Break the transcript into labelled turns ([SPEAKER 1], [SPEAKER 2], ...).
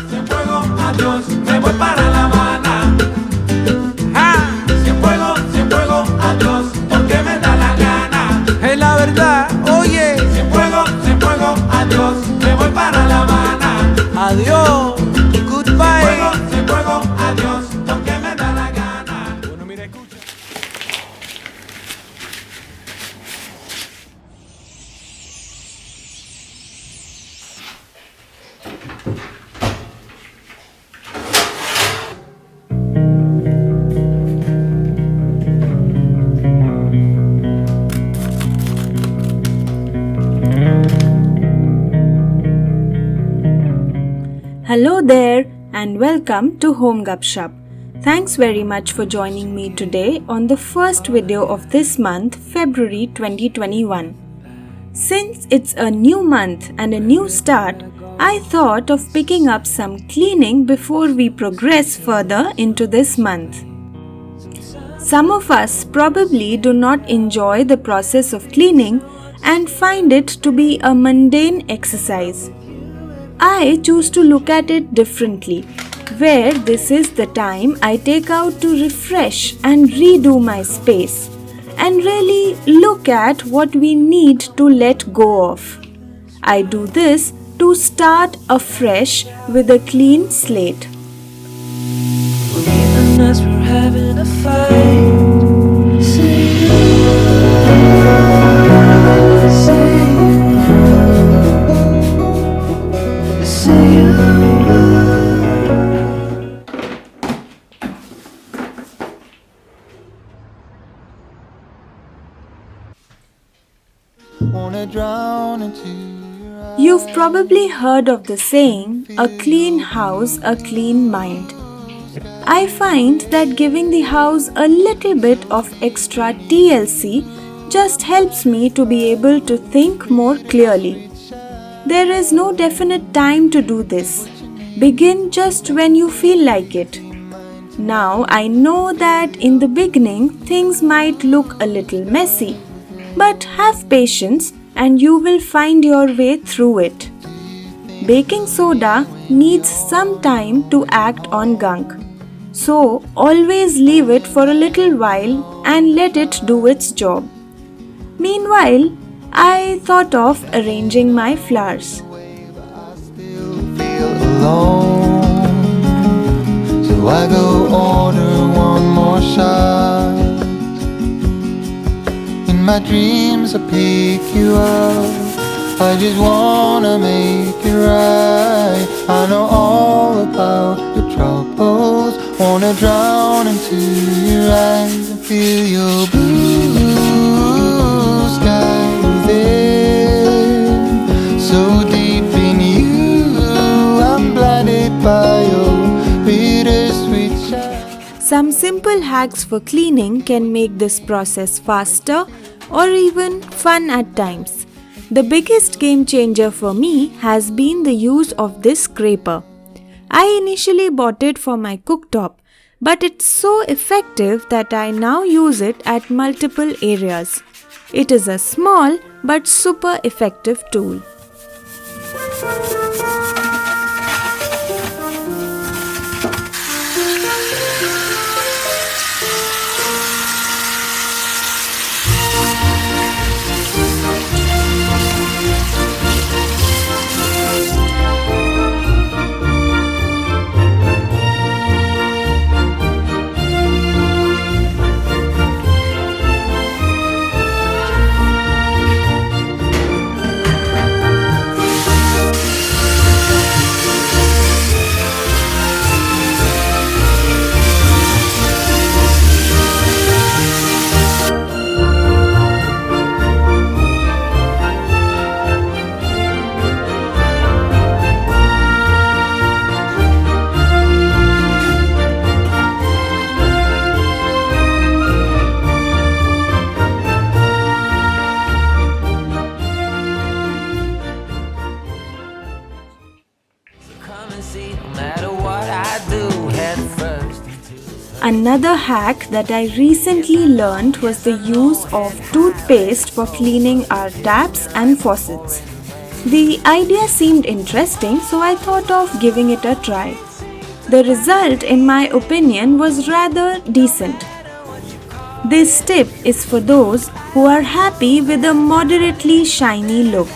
[SPEAKER 1] Cienfuegos, adiós, me voy para La Habana. Cienfuegos, adiós, porque me da la gana.
[SPEAKER 2] Es la verdad, oye.
[SPEAKER 1] Cienfuegos, adiós, me voy para La Habana.
[SPEAKER 2] Adiós, goodbye.
[SPEAKER 1] Cienfuegos, adiós, porque me da la gana.
[SPEAKER 2] Bueno, mira, escucha.
[SPEAKER 3] Hello there and welcome to Home Gupshup. Thanks very much for joining me today on the first video of this month, February 2021. Since it's a new month and a new start, I thought of picking up some cleaning before we progress further into this month. Some of us probably do not enjoy the process of cleaning and find it to be a mundane exercise. I choose to look at it differently, where this is the time I take out to refresh and redo my space and really look at what we need to let go of. I do this to start afresh with a clean slate.
[SPEAKER 4] Even as we're having a fight,
[SPEAKER 3] You've probably heard of the saying, a clean house, a clean mind. I find that giving the house a little bit of extra TLC just helps me to be able to think more clearly. There is no definite time to do this. Begin just when you feel like it. Now I know that in the beginning things might look a little messy, but have patience and you will find your way through it. Baking soda needs some time to act on gunk. So always leave it for a little while and let it do its job. Meanwhile, I thought of arranging my flowers.
[SPEAKER 5] So I go order one more shot. In my dreams I pick you up. I just wanna make it right. I know all about your troubles. Wanna drown into your eyes and feel your blue sky within. So deep in you, I'm blinded by your bittersweet shine.
[SPEAKER 3] Some simple hacks for cleaning can make this process faster or even fun at times. The biggest game changer for me has been the use of this scraper. I initially bought it for my cooktop, but it's so effective that I now use it at multiple areas. It is a small but super effective tool. Another hack that I recently learned was the use of toothpaste for cleaning our taps and faucets. The idea seemed interesting, so I thought of giving it a try. The result, in my opinion, was rather decent. This tip is for those who are happy with a moderately shiny look.